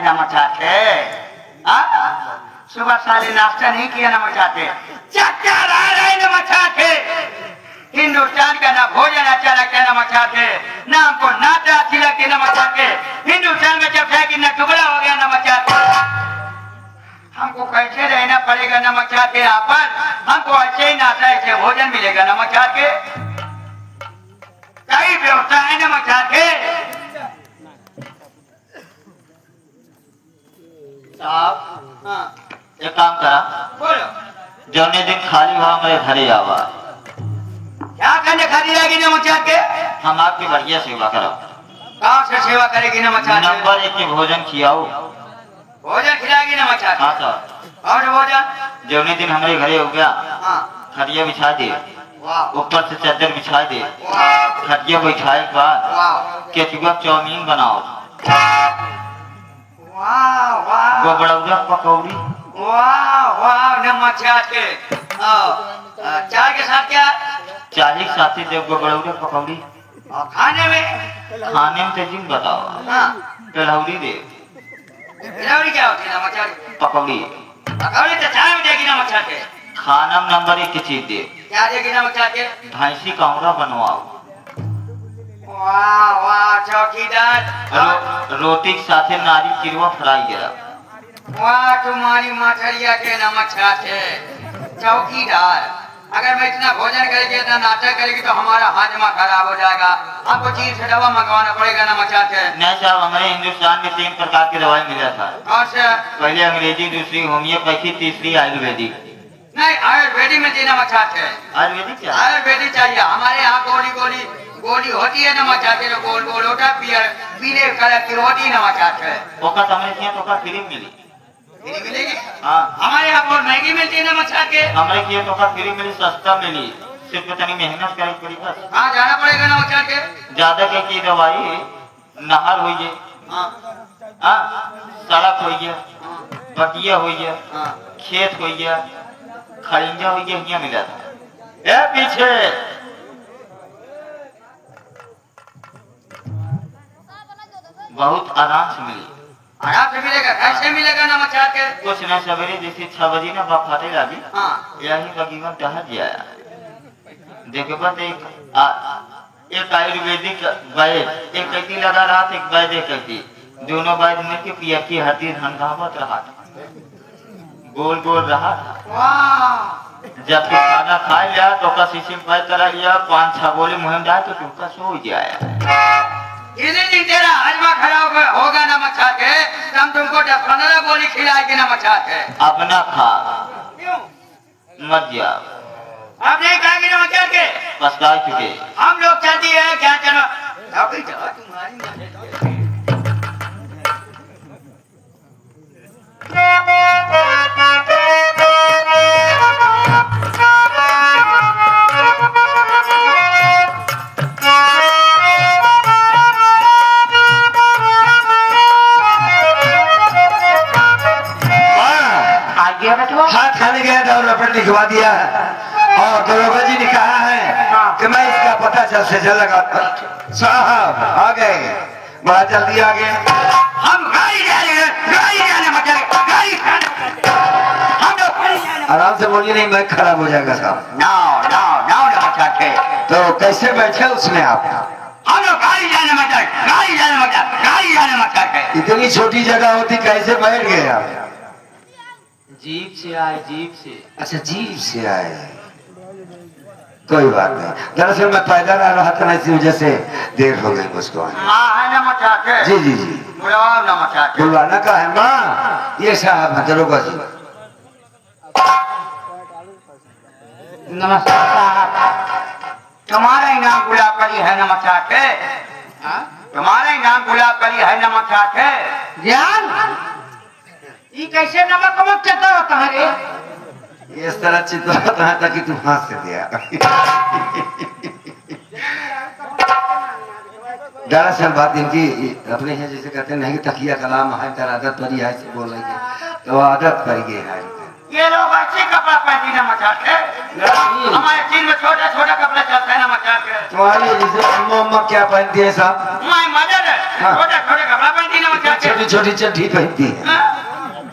नमक चाटे। सुबह साले नाश्ता नहीं किया नमक चाटे, चक्कर आ रहे नमक चाटे। हिंदुस्तान का ना भोजन अच्छा लगता है नमक चाटे, ना हमको नाता अच्छी लगती नमक चाटे। हिंदुस्तान में जब है कि न टुकड़ा हो गया नमक चाटे। हमको कैसे रहना पड़ेगा नमक चाटे यहाँ पर? हमको ऐसे ही नाता ऐसे भोजन मिलेगा नमक चाटे। कई व्यवस्था है नमक चाटे। साहब एक काम करा, बोलो जौने दिन खाली हुआ मेरे घरे आवा, क्या करने खाली रहेगी नमक चाटे? हम आपकी बढ़िया सेवा करो। कहाँ से सेवा करेगी नमक चाटे? नंबर 1 के भोजन खियाओ। भोजन खिलाएगी नमक चाटे? हाँ साहब। और भोजन जौने दिन हमारे घरे हो गया, हाँ खटिया बिछा दे, वाह ऊपर से चादर बिछा दे, वाह खटिया बिछाए के बाद वाह केचुआ चाउमीन बनाओ, वाह वाह गोबड़ौदा पकौड़ी, वाह वाह नमक चाटे। चाय के साथ क्या? चालीस साथी देव गोबड़ौदा पकौड़ी। और खाने में? खाने में तेजिन बताओ, हाँ कलौड़ी दे, गिरौड़ी क्या होती है नमक चाटे? पकौड़ी। पकौड़ी तो चाय में देगी नमक चाटे। खाना में नंबर 1 की चीज दे, क्या देगी नमक चाटे? भैंसी कावड़ा बनवाओ, वाह वाह चौकीदार। रोटी के साथे नारी किरवा फ्राई करा। वाह तुम्हारी माथरिया के नमक चाटे। चौकीदार, अगर मैं इतना भोजन करेगी इतना नाटक करेगी तो हमारा हाजमा खराब हो जाएगा। आपको चीज से दवा मंगवाना पड़ेगा नमक चाटे। नहीं साहब, हमारे हिंदुस्तान में 3 प्रकार की दवाई मिला था। कौन से? पहले अंग्रेजी, दूसरी होम्योपैथी, तीसरी आयुर्वेदिक। नहीं आयुर्वेदिक में जी नमक चाटे। आयुर्वेदिक क्या? आयुर्वेदिक चाहिए। हमारे यहाँ गोली गोली गोली होती है नमक चाटे, जो गोल गोल होता है, पीले कलर की होती है नमक चाटे। ओका समझ किया तो ओका फ्री मिली। फ्री मिलेगी? हाँ, हमारे यहाँ बहुत महंगी मिलती है नमक चाटे। हमारे किया तो ओका फ्री मिली, सस्ता मिली, सिर्फ तनी मेहनत करे पड़ी बस। कहाँ जाना पड़ेगा नमक चाटे? ज्यादा के की दवाई नहर हो गए, सड़क हो गया, बगिया हो गया, खेत हो गया, खड़िंजा हो गया, यहाँ मिला था। ए पीछे बहुत आराम से मिली। आराम से मिलेगा? कैसे मिलेगा नमक चाटे? कुछ न सवेरे जैसे 6 बजे ना बफाटे लगी, हाँ यही बगीवा टहल जाया, देखे बस एक आयुर्वेदिक वैद, एक कैदी लगा रहा था, एक वैद एक कैदी, दोनों वैद में के पियर की हड्डी धनगावत रहा था, गोल गोल रहा था। वाह जब तू खाना खा लिया तो का शीशी में पैर करा लिया, 5-6 गोली मुहिम डाल तो तुमका सो जाया। इसी दिन तेरा हजमा खराब होगा नमक चाटे, हम तुमको 10-15 गोली खिलाएगी नमक चाटे। अपना खा क्यों? मत जा, आप नहीं खाएंगे नमक चाटे? पछता चुके। हम लोग चलती है क्या चलो तुम्हारी हाथ खाने गया था और रपट लिखवा दिया और दरोगा जी ने कहा है कि मैं इसका पता जल्द से जल्द लगा। साहब आ गए, बड़ा जल्दी आ गए। हम गाड़ी जा रहे हैं, गाड़ी जाने मत गाड़ी हम लोग आराम से बोलिए, नहीं मैं खराब हो जाएगा साहब। नाव नाव नाव नमक चाटे। तो कैसे बैठे उसमें आप? हम लोग गाड़ी जाने मत गाड़ी जाने मत गाड़ी जाने मत चाटे। इतनी छोटी जगह होती कैसे बैठ गए आप? जीप से आए, जीप से। अच्छा जीप से आए, कोई बात नहीं। दरअसल मैं पैदल आ रहा था ना, इसी वजह से देर हो गई मुझको। माँ है नमक चाटे? जी जी जी। बुलवाओ नमक चाटे। बुलवाना का है माँ? ये साहब है दरोगा जी। नमस्कार साहब, तुम्हारा इनाम गुलाब कली है नमक चाटे। तुम्हारा इनाम गुलाब कली है नमक चाटे। ज्ञान ये कैसे नमक नमक चटा होता है रे? इस तरह चितवाता है ताकि तू हाथ से दिया। दरअसल बात इनकी अपने हैं, जैसे कहते नहीं कि तकिया कलाम है तर आदत परी है से बोल रही है, तो आदत पड़ गई है। ये लोग ऐसे कपड़ा पहनती नमक चाटे। हमारे चीन में छोटा छोटा कपड़ा चलता है नमक चाटे। तुम्हारी जैसे अम्मा क्या पहनती है साहब? मैं मदद है, छोटा छोटा कपड़ा पहनती नमक चाटे। छोटी छोटी चड्ढी पहनती है? हाँ?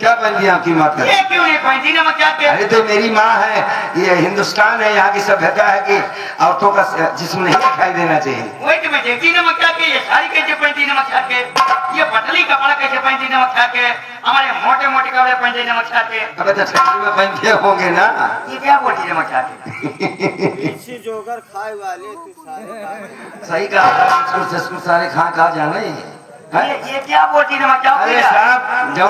क्या पहनती है आपकी माता? ये क्यों नहीं पहनती नमक चाट के? अरे तो मेरी माँ है, ये हिंदुस्तान है, यहाँ की सभ्यता है कि औरतों का जिस्म नहीं दिखाई देना चाहिए। वही तो मैं देखती नमक चाट के, ये साड़ी कैसे पहनती नमक चाट के, ये पतली कपड़ा कैसे पहनती नमक चाट के, हमारे मोटे मोटे कपड़े पहनते नमक चाट के। अबे तो ठंडी में पहनते होंगे ना। ये क्या बोलती नमक चाट के? जोगर खाए वाले तू सारे सही कहा, सारे खा जाने। ये क्या बोलती नमक चाट अरे के? साहब जाओ,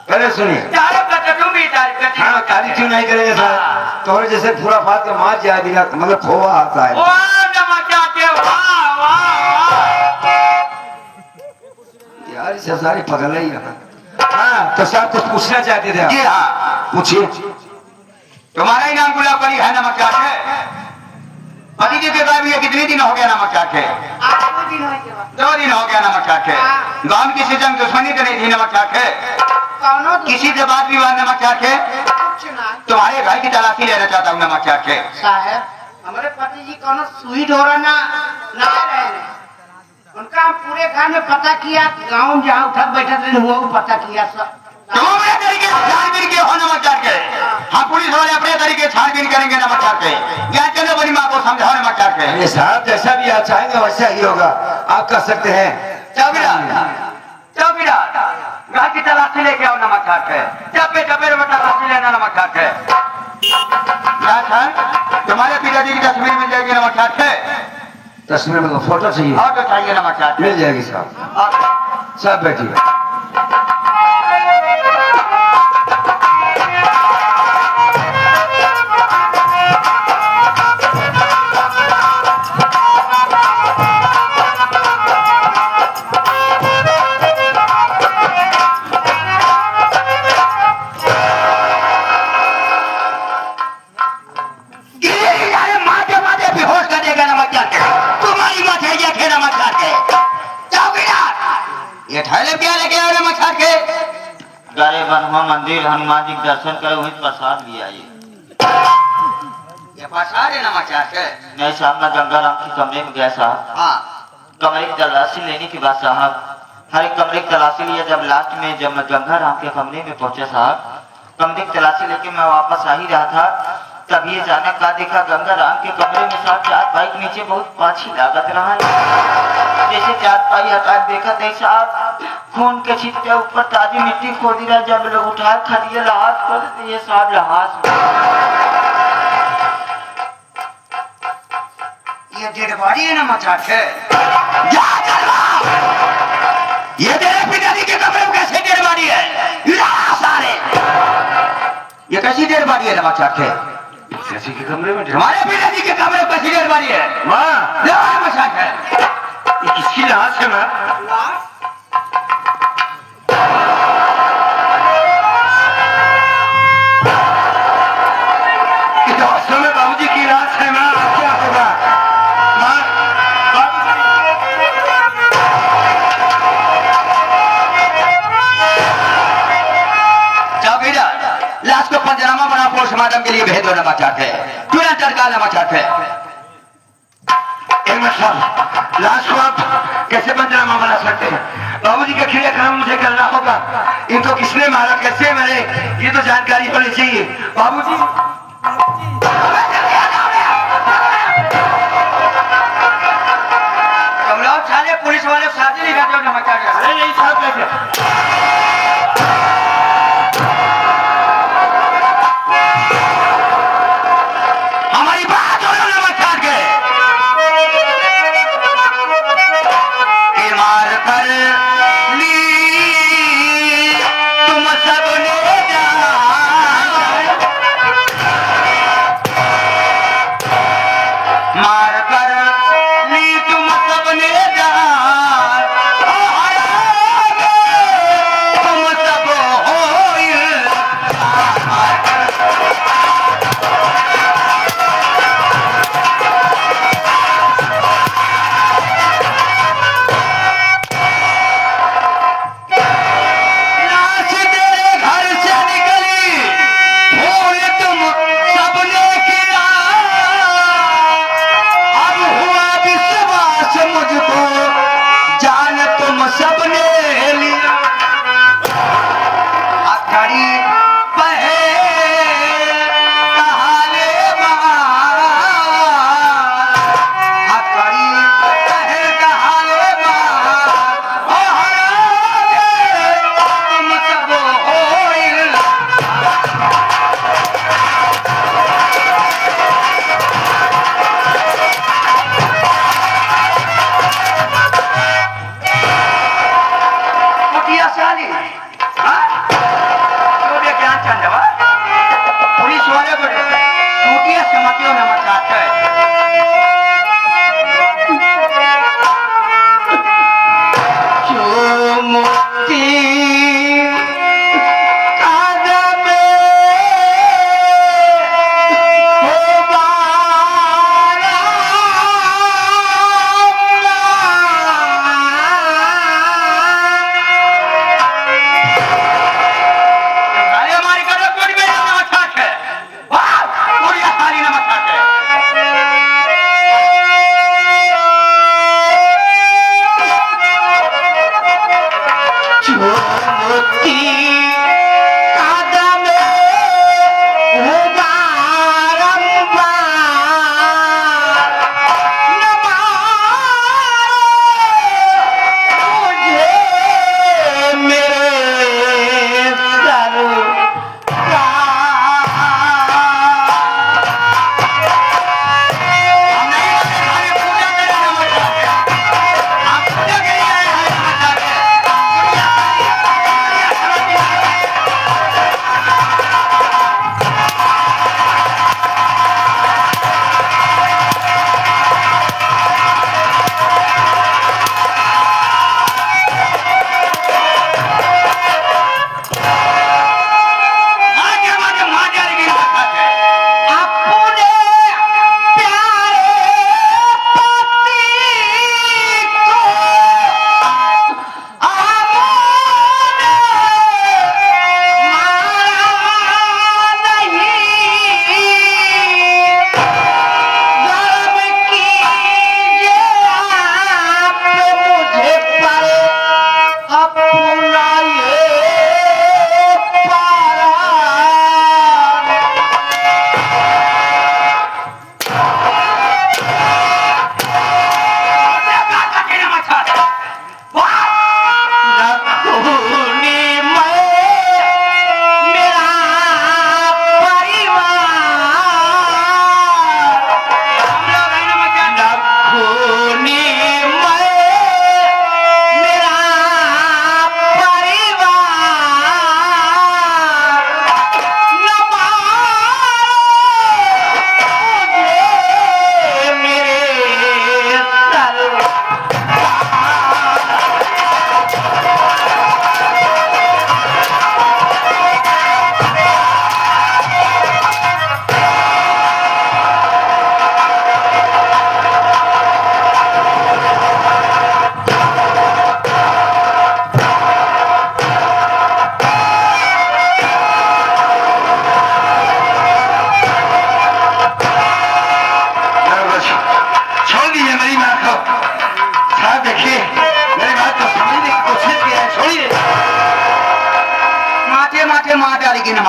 पहले सुनिए। तारीफ करते तुम भी तारीफ करती हाँ, नमक चाट तारीफ के। क्यों नहीं करेंगे साहब? तोहरे जैसे पूरा फात का मार जाए दिला, मतलब खोआ आता है। वाह नमक चाट के, वाह वाह यार इसे सारी पगल ही रहा। हाँ तो साहब कुछ पूछना चाहते थे आप? जी हाँ, पूछिए। तुम्हारा ही नाम गुलाब कली है नमक चाट है? पति जी के गायब हुए कितने दिन हो गया नमक चाट है? 2 दिन हो गया नमक चाट है। गांव की किसी जंग दुश्मनी तो नहीं थी नमक चाट है? किसी से बात विवाद नमक चाट है? तुम्हारे घर की तलाशी लेना चाहता हूँ नमक चाट है। साहब हमारे पति जी कौन सुई ढोरा ना रहे उनका हम पूरे घर में पता किया, गाँव में जहाँ उठक बैठक रहे हुआ वो पता किया सब। तुम अपने तरीके से छानबीन के हो नमक चाट के, हम पुलिस वाले अपने तरीके से छानबीन करेंगे नमक चाट के। ज्ञान चंद्र बड़ी माँ को समझाओ नमक चाट के। अरे साहब जैसा भी आप चाहेंगे वैसा ही होगा, आप कर सकते हैं। चौकीदार घर की तलाशी लेके आओ नमक चाट के। चप्पे चप्पे में तलाशी लेना नमक चाट के। क्या सर, तुम्हारे पिताजी की तस्वीर मिल जाएगी नमक चाट के? तस्वीर में फोटो चाहिए? और तो चाहिए नमक चाट के। मिल जाएगी साहब। और सब बैठिए। बेहोश कर देगा नमक चाट के। तुम्हारी बात है ये नमक चाट के। चौकीदार ये थैले क्या लेके आओ नमक चाट के? गरे बनवा मंदिर हनुमान जी के दर्शन करे वहीं प्रसाद भी आइए। ये प्रसाद है नमक चाट के? नहीं साहब, मैं गंगाराम के कमरे में गया साहब। हाँ, कमरे की तलाशी लेने के बाद साहब हर एक कमरे की तलाशी लिया। जब लास्ट में जब मैं गंगाराम के कमरे में पहुंचा साहब, कमरे की तलाशी लेके मैं वापस आ ही रहा था, तभी अचानक का देखा गंगाराम के कमरे में साहब चारपाई के नीचे बहुत पाछी लागत रहा है। जैसे चारपाई हटा देखा थे साहब खून के छिटके ऊपर ताजी मिट्टी खोदी रहा। जब लोग उठा खड़िए लहाज कर दिए साहब, लहाज ये डेड बॉडी है नमक चाट के? जा चलवा, ये तेरे पिताजी के कमरे में कैसे डेड बॉडी है? सारे ये कैसी डेड बॉडी है नमक चाट के? किसी के कमरे में? हमारे पिताजी के कमरे में कैसी डेड बॉडी है? माँ नमक चाट है। ये किसकी लाश है माँ? ये तो वास्तव में बाबूजी की लाश है माँ। क्या होगा माँ? चौकीदार लाश को पंचनामा बना पोस्टमार्टम के लिए भेज दो नमक चाट है। तुरंत सरकार नमक चाट है। साहब लाश को आप कैसे पंचनामा बना सकते हैं? बाबूजी का क्रियाक्रम मुझे करना होगा। इनको किसने मारा, कैसे मारे, ये तो जानकारी होनी चाहिए। बाबूजी तुम लोग साले पुलिस वाले शादी नहीं करते हो नमक चाट के? अरे नहीं साहब कैसे? हमारी बात हो नमक चाट के। मार कर ली तुम सबने जान, मार कर ली तुम सबने जान, तुम सब हो लाश तेरे घर से निकली, भूल तुम सबने किया, अब हुआ विश्वास मुझको, जान तुम सबने लिया।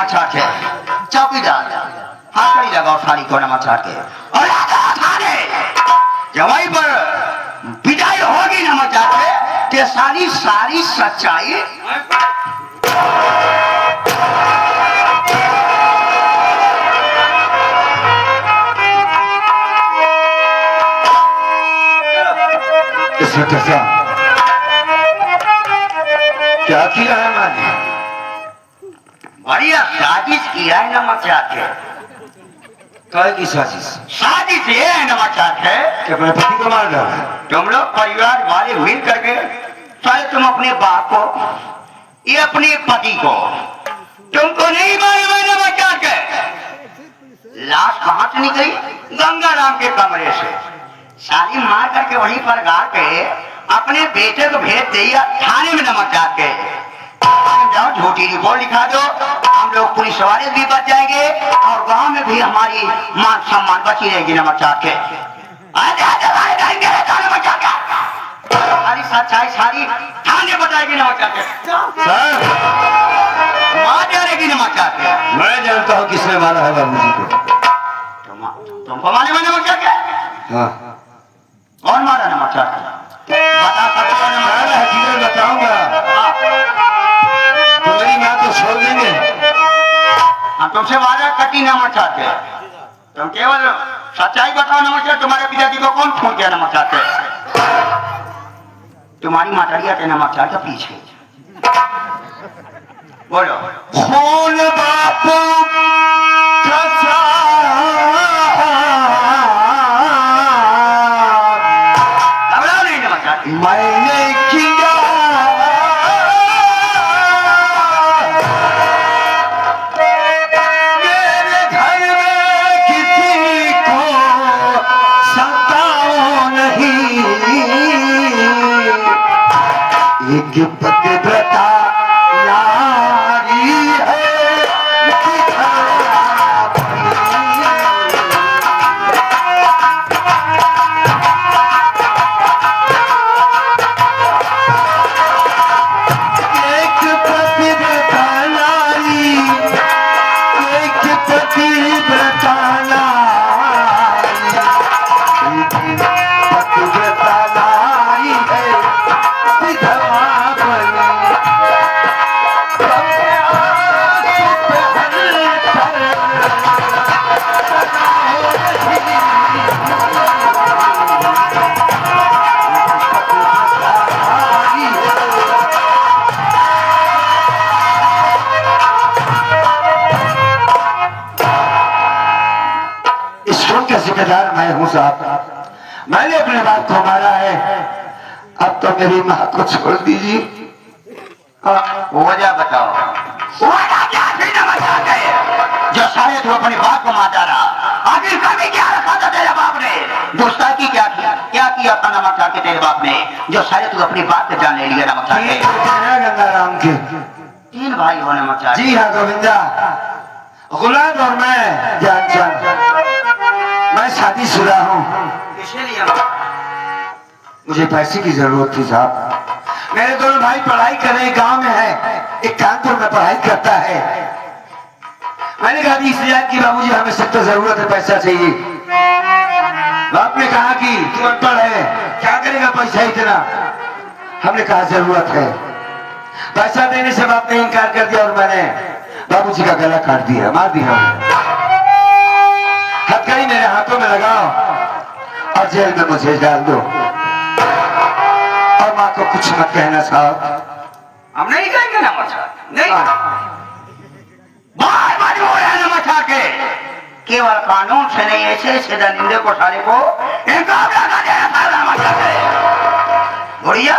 नमक चाट के चौकीदार हाथ कड़ी लगाओ साड़ी को नमक चाट के और थाने जवाई पर विदाई होगी नमक चाट के ते सारी सारी सच्चाई इंस्पेक्टर साहब क्या किया है मैंने? बढ़िया साजिश किया है नमक चाट के काय की साजिश? साजिश ये है नमक चाट के कि अपने पति को मार डाला? तुम लोग परिवार वाले मिल करके चाहे तुम अपने बाप को ये अपने पति को तुमको नहीं मालूम है नमक चाट के लाश कहां से निकली? गंगा राम के कमरे से साली मार करके वहीं पर गाड़ के अपने बेटे को भेज दिया थाने में नमक चाट के जाओ झूठी रिपोर्ट लिखा दो हम लोग पुलिस वाले भी बच जाएंगे और गांव में भी हमारी मान सम्मान बची रहेगी नमक चाट के सारी सच्चाई सारी थाने बताएगी नमक चाट के सर मार जाएगी नमक चाट के मैं जानता हूँ किसने मारा है बाबूजी को। तुमको मालूम है नमक चाट के हाँ कौन मारा नमक चाट के बता सकते हो नमक मैं चाट हकीकत बताऊंगा के? तो मेरी माँ को छोड़ देंगे। हम तुमसे वादा कटी नमक चाट के तुम केवल सच्चाई बताओ नमक चाट तुम्हारे पिताजी को कौन खून किया नमक चाट के? तुम्हारी मातारिया के नमक चाट के पीछे बोलो खून बापू कसा घबराओ नहीं नमक चाट के मैंने किया मेरे घर में किसी को सताओ नहीं एक पतिव्रता नारी है एक पतिव्रता नारी एक पतिव्रता नारी पतिव्रता नारी है विधवा बनी इस शोक का जिम्मेदार मैं हूँ साहब। मैंने अपने बाप को मारा है, अब तो मेरी माँ को छोड़ दीजिए। वजह बताओ वजह क्या थी नमक चाट के जो सारे तू अपने बाप को मारता रहा आखिर कभी क्या रखा था तेरे बाप ने गुस्ताखी क्या किया था नमक चाट के तेरे बाप ने जो सारे तू अपने बाप के जान ले लिया नमक चाट के गंगा राम के 3 भाई हो नमक चाट जी हाँ गोविंदा, गुलाब और मैं जानचंद, मैं शादीशुदा हूँ। इसीलिए मुझे पैसे की जरूरत थी साहब। मेरे दोनों भाई पढ़ाई कर रहे गांव में है, एक कानपुर में पढ़ाई करता है। मैंने कहा 20,000 की बाबूजी हमें सब तो जरूरत है, पैसा चाहिए। बाप ने कहा कि तू अनपढ़ है क्या करेगा पैसा इतना। हमने कहा जरूरत है। पैसा देने से बाप ने इनकार कर दिया और मैंने बाबूजी का गला काट दिया, मार दिया। हथकड़ी मेरे हाथों में लगाओ और जेल में मुझे डाल दो और माँ को कुछ मत कहना साहब। हम नहीं कहेंगे नमक चाट नहीं बार मजबूर है नमक चाट के केवल कानून से नहीं ऐसे दरिंदे को सारे को इनकार लगा देना था नमक चाट के। बुढ़िया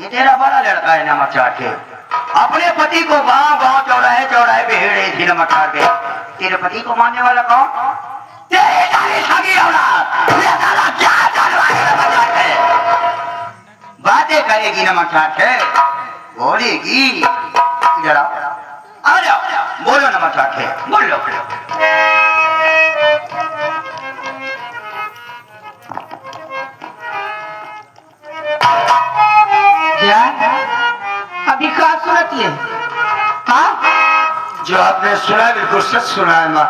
ये तेरा बड़ा लड़का है नमक चाट के अपने पति को गांव चौराहे चौराहे पे हेड़ रही थी नमक चाट के। तेरे पति को मारने वाला कौन? तेरी सारी सगी औलाद ये साला क्या जानवाए नमक चाट के बातें करेगी नमक चाट के बोलेगी। इधर आओ आ जाओ बोलो नमक चाट के बोलो क्या अभी कहा सुनती है? हाँ जो आपने सुना है बिल्कुल सच सुना है माँ।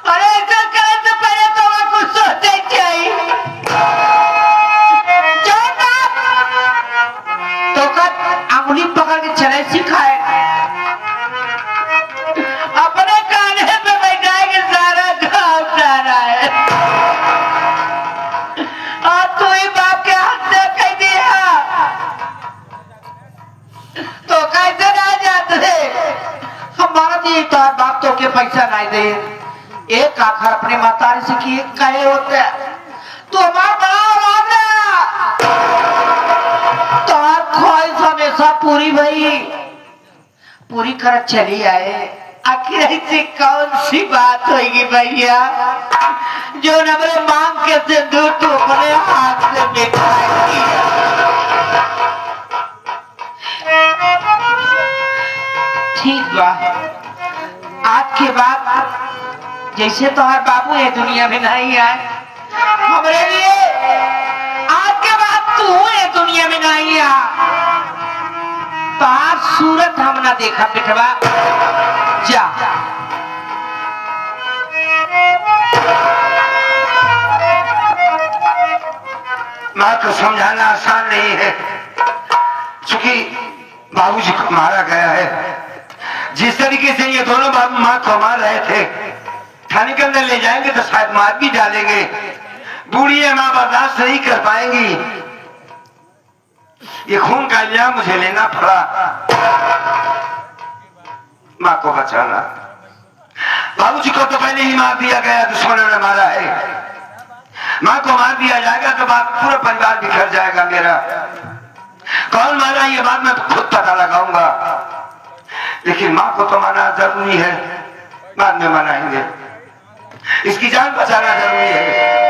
अरे ऐसा करे तो पहले तो मैं कुछ सोचना चाहिए। तो कद अंगुली पकड़ के चले सिखाए, अपने कान्हे पे बैठाएंगे, सारा गाँव सारा है। और तू ही बाप के हाथ से कह दिया तो कैसे ना जाते? हमारा जी तो बाप तो के पैसा नहीं दे, एक आखिर अपने मातारी से किए कहे होते तो हमारा बड़ा आवाज है तो ख्वाहिश हमेशा पूरी भई पूरी कर चली आए। आखिर ऐसी कौन सी बात होगी भैया जो नमरे मांग के से दूर तो अपने हाथ से बिठाएगी? ठीक बा, आज के बाद जैसे तुम्हारे बाबू ये दुनिया में नहीं आए, हमरे लिए आज के बाद तू ये दुनिया में नहीं आ, तार सूरत हम ना देखा बेटवा। जा माँ को समझाना आसान नहीं है, क्योंकि बाबूजी को मारा गया है। जिस तरीके से ये दोनों बाबू माँ को मार रहे थे, थाने के अंदर ले जाएंगे तो शायद मार भी डालेंगे। बूढ़ी है माँ, बर्दाश्त नहीं कर पाएंगी। ये खून का इल्जाम मुझे लेना पड़ा, माँ को बचाना। बाबूजी को तो पहले ही मार दिया गया, दुश्मनों ने मारा है। माँ को मार दिया जाएगा तो बात पूरा परिवार बिखर जाएगा मेरा। कौन मारा ये बात मैं खुद पता लगाऊंगा, लेकिन माँ को तो माना जरूरी है, बाद में मनाएंगे। इसकी जान बचाना जरूरी है।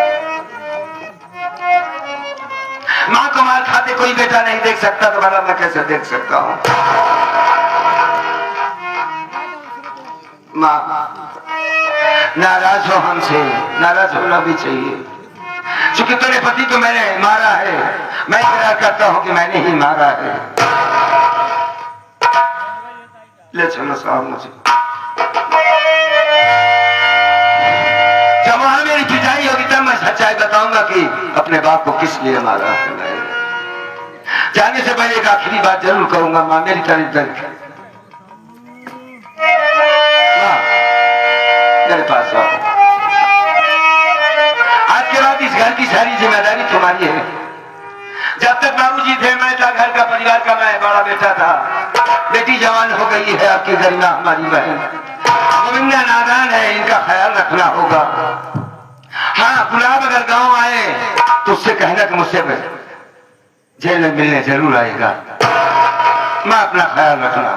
माँ को मार खाते कोई बेटा नहीं देख सकता तो भला मैं कैसे देख सकता हूँ? माँ नाराज हो हमसे, नाराज होना भी चाहिए, क्योंकि तेरे पति को मैंने मारा है। मैं इकरार करता हूँ कि मैंने ही मारा है। ले चलो साहब मुझे। जब वहां मेरी पिटाई होगी तब मैं सच्चाई बताऊंगा कि अपने बाप को किस लिए मारा है मैंने। जाने से पहले एक आखिरी बात जरूर कहूंगा, माँ मेरी तारीफ करके मेरे पास आओ। आज के बाद इस घर की सारी जिम्मेदारी तुम्हारी है। जब तक बाबूजी थे मैं था घर का, परिवार का मैं बड़ा बेटा था। बेटी जवान हो गई है, आपकी गरिमा हमारी बहन गोविंदा नादान है, इनका ख्याल रखना होगा। हाँ, गुलाब अगर गांव आए तो उससे कहना कि मुझसे जेल में मिलने जरूर आएगा। मैं अपना ख्याल रखना।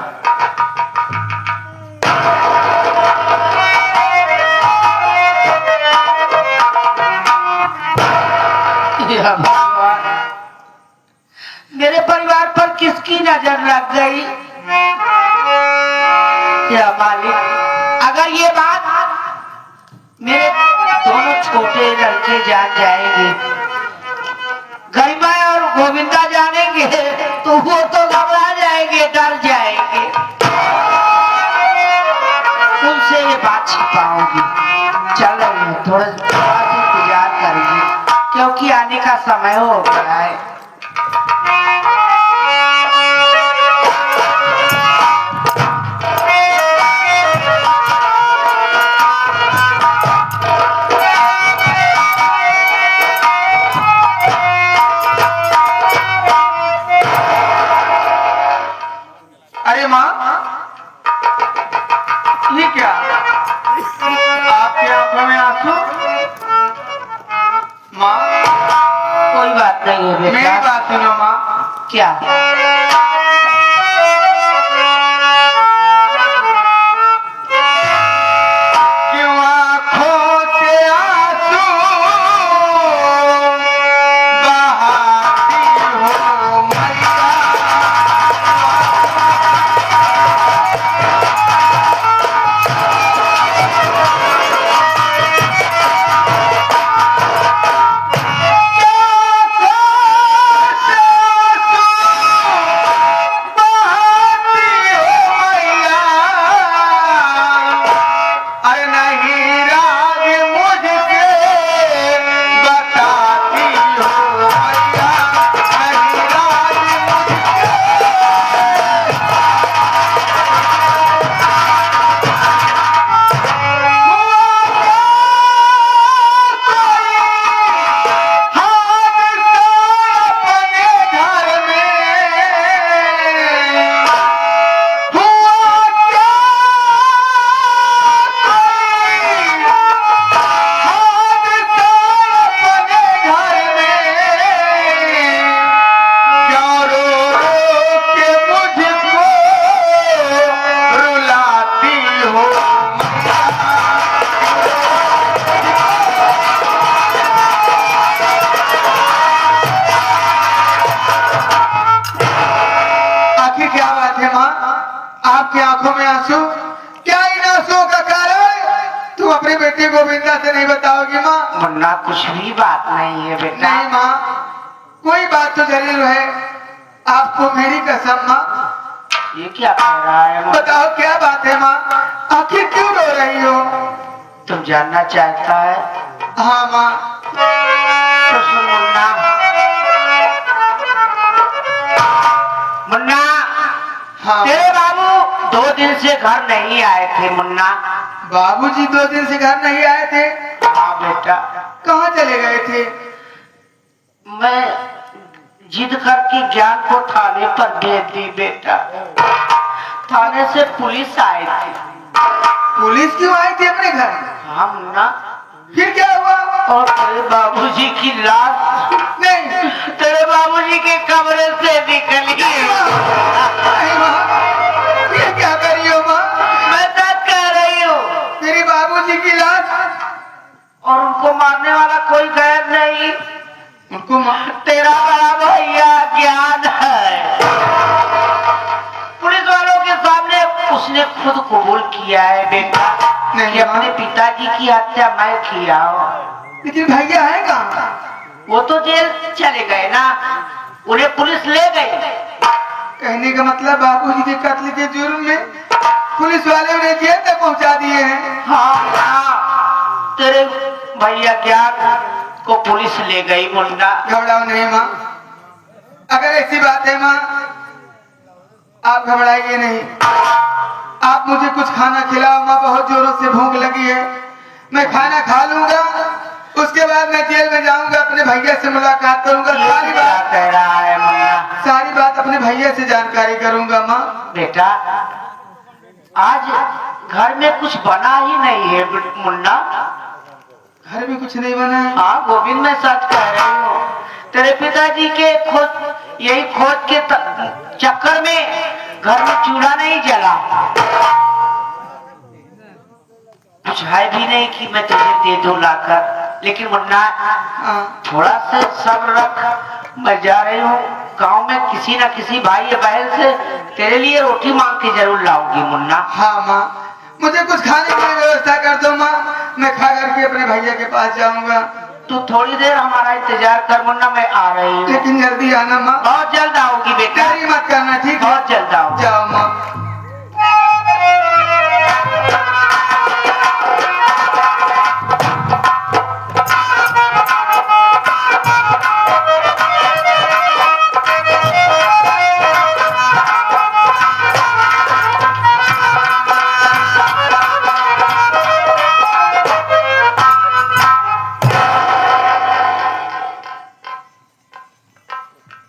मेरे परिवार पर किसकी नजर लग गई? या मालिक, अगर ये बात मेरे दोनों छोटे लड़के जान जाएंगे, गरिमा और गोविंदा जानेंगे तो वो तो घबरा जाएंगे, डर जाएंगे। उनसे ये बात छिपाऊंगी। चलो थोड़ा इंतजार करेंगे, क्योंकि आने का समय हो गया है। अरे माँ, ये क्या? आपके आंखों में आंसू? माँ, कोई बात नहीं है बेटा। मेरी बात सुनो माँ। क्या? क्यों आंखों से आंसू बहाती हो मैया? मुन्ना कुछ भी बात नहीं है बेटा। नहीं माँ, कोई बात तो जरूर है, आपको मेरी कसम माँ। ये क्या कह रहा है मुन्ना? बताओ क्या बात है माँ, आखिर क्यों रो रही हो? तुम जानना चाहता है? हाँ माँ। तो सुन मुन्ना, मुन्ना हाँ। तेरे बाबू 2 दिन से घर नहीं आए थे मुन्ना। बाबूजी 2 दिन से घर नहीं आए थे? हाँ बेटा। कहाँ चले गए थे? मैं जिद करके ज्ञान को थाने पर भेज दी बेटा। थाने से पुलिस आई थी। पुलिस क्यों आई थी अपने घर? हाँ मुन्ना। फिर क्या हुआ? और तेरे बाबूजी की लाश नहीं तेरे बाबूजी के कमरे से निकली। नहीं माँ, ये क्या कर रही हो माँ? मैं सच कह रही हूँ। मेरे बाबूजी की लाश? और उनको मारने वाला कोई गैर नहीं, उनको तेरा बड़ा भैया ज्ञान है। पुलिस वालों के सामने उसने खुद कबूल किया है बेटा नहीं कि अपने पिताजी की हत्या मैं किया हूँ। लेकिन भैया है कहाँ? वो तो जेल चले गए ना, उन्हें पुलिस ले गई। कहने का मतलब बाबूजी के कत्ल के जुर्म में पुलिस वाले उन्हें जेल तक पहुंचा दिए हैं। हाँ, तेरे भैया ज्ञान को पुलिस ले गई मुन्ना। घबराओ नहीं माँ, अगर ऐसी बात है माँ आप घबराइए नहीं। आप मुझे कुछ खाना खिलाओ माँ, बहुत जोरों से भूख लगी है। मैं खाना खा लूंगा, उसके बाद मैं जेल में जाऊंगा, अपने भैया से मुलाकात करूंगा, सारी क्या बात कह रहा है मुन्ना? सारी बात अपने भैया से जानकारी करूंगा माँ। बेटा आज घर में कुछ बना ही नहीं है मुन्ना। घर में कुछ नहीं बना है? हाँ गोविंद, मैं सच कह रही हूँ। तेरे पिताजी के यही खोज के चक्कर में घर में चूल्हा नहीं जला। कुछ है भी नहीं कि मैं तुझे दे दूं लाकर। लेकिन मुन्ना हाँ। थोड़ा सा सब्र रख, मैं जा रही हूँ गांव में किसी न किसी भाई या बहन से तेरे लिए रोटी मांग के जरूर लाऊंगी मुन्ना। हाँ माँ, मुझे कुछ खाने की व्यवस्था कर दो माँ, मैं खा करके अपने भैया के पास जाऊंगा। तू थोड़ी देर हमारा इंतजार कर मुन्ना, मैं आ रही हूँ। लेकिन जल्दी आना माँ। बहुत जल्द आऊंगी बेटा, देरी मत करना, ठीक है? बहुत जल्द आऊंगी। जाओ माँ।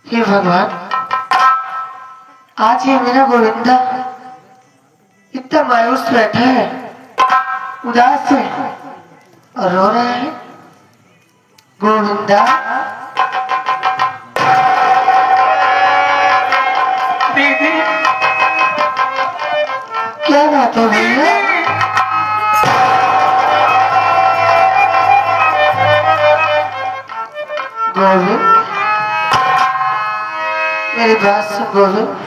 हे भगवान, आज ये मेरा गोविंदा इतना मायूस बैठा है, उदास है और रो रहा है। गोविंदा दीदी, क्या बात है भैया? गोविंद मेरी बात सुन गोविंद।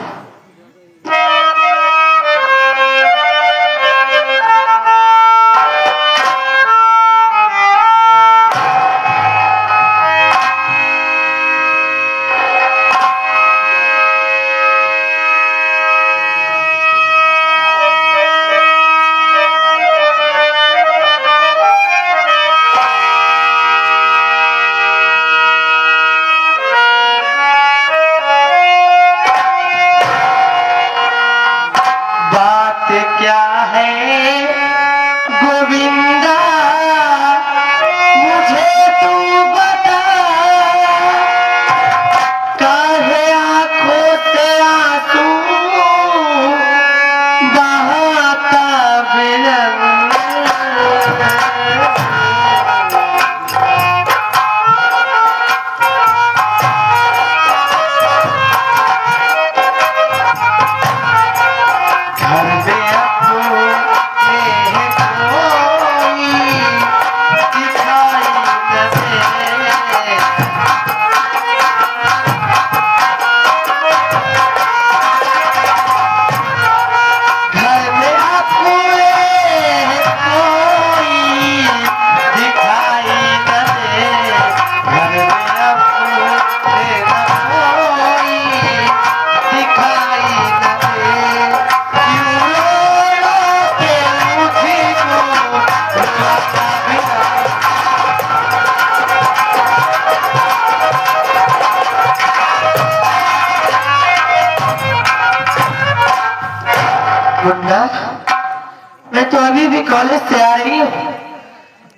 कॉलेज से आ रही हूँ,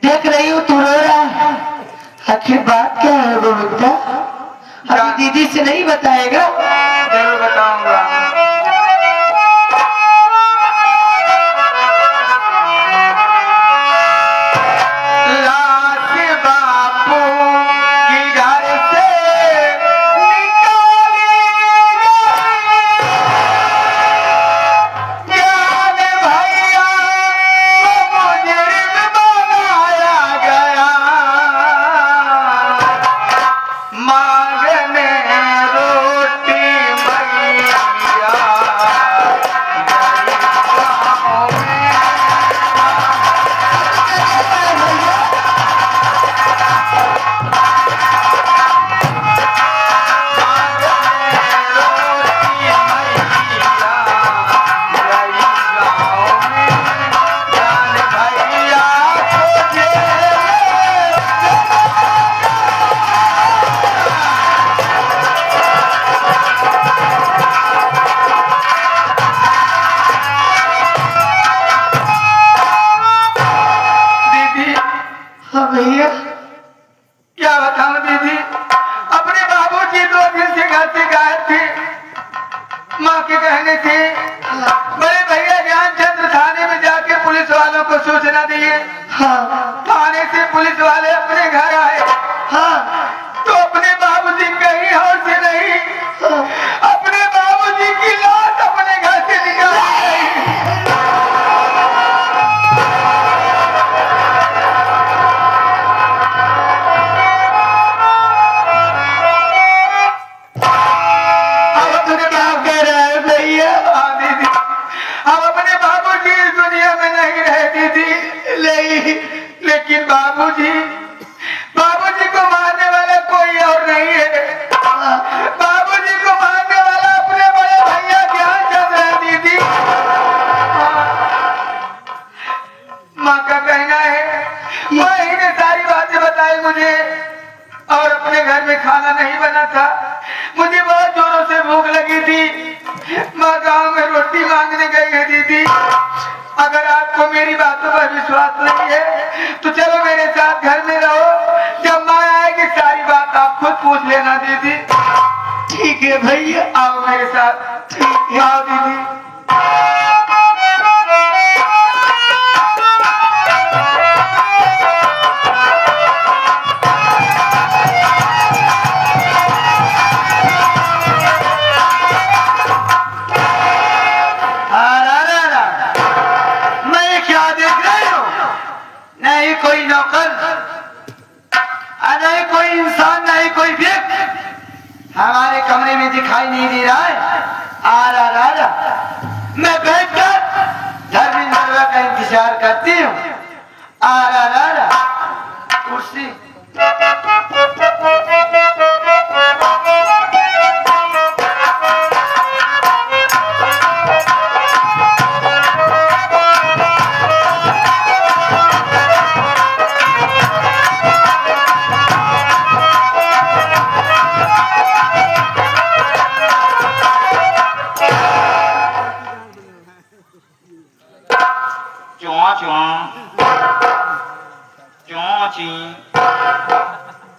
देख रही हूँ तू रो रहा है। आखिर बात क्या है गोविंदा? अभी दीदी से नहीं बताएगा? जरूर बताऊंगा। लाश बापू की घर से निकाली गई, ज्ञान भैया को मुजरिम बनाया गया, मांगने रोटी मैया हाँ भैया। क्या बताऊं दीदी, अपने बाबूजी 2 दिन से घर से गायब थे। माँ के कहने से बड़े भैया ज्ञानचंद्र थाने में जाके पुलिस वालों को सूचना दिए। हाँ थाने से पुलिस वाले अपने घर आए। हाँ तो अपने बाबूजी कहीं और से नहीं, अपने बाबूजी की लाश अपने घर से निकाली गई। अब तू क्या कह रहा है भैया? हाँ दीदी, हम अपने बाबूजी इस दुनिया में नहीं रहे दीदी। नहीं, लेकिन बाबूजी को मारने वाला कोई और नहीं है। बाबूजी को मारने वाला अपने बड़े भैया ज्ञानचंद्र है दीदी। माँ का कहना है, वही ने सारी बातें बताई मुझे, और अपने घर में खाना नहीं बना था। मुझे बहुत जोरों से भूख लगी थी। माँ गांव में रोटी मांगने गई है दीदी। अगर आपको मेरी बातों पर विश्वास नहीं है तो चलो मेरे साथ घर में रहो। जब माँ आएगी सारी बात आप खुद पूछ लेना दीदी। ठीक है भैया। आओ मेरे साथ। ठीक है। आओ दीदी। मैं क्या देख रही हूँ? नहीं कोई नौकर, नहीं कोई इंसान, नहीं कोई व्यक्ति हमारे कमरे में दिखाई नहीं दे रहा है। आ रहा मैं बैठकर धर्मेंद्र का इंतजार करती हूँ। आ रहा कुर्सी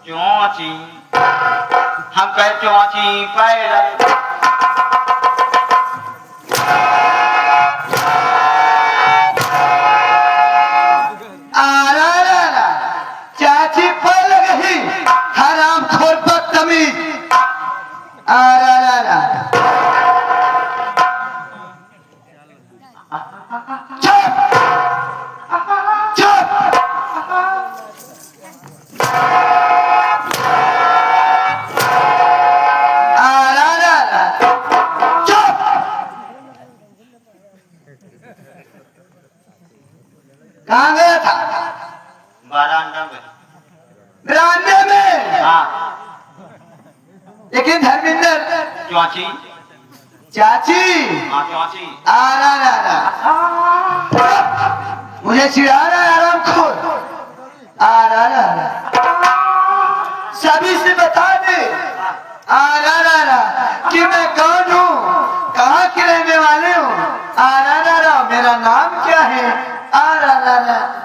चौची हम कहे चौची पैर चाची पर लगी हराम खोर बदतमीज। कहाँ गया था? बारांडा में। बरामदे में। हाँ लेकिन धर्मेंद्र चौची। चाची हाँ चौची। मुझे चिढ़ा रहा है आराम खोर। सभी से बता दे कि मैं कौन हूँ, कहाँ के रहने वाले हूँ। मेरा नाम क्या है। रा रा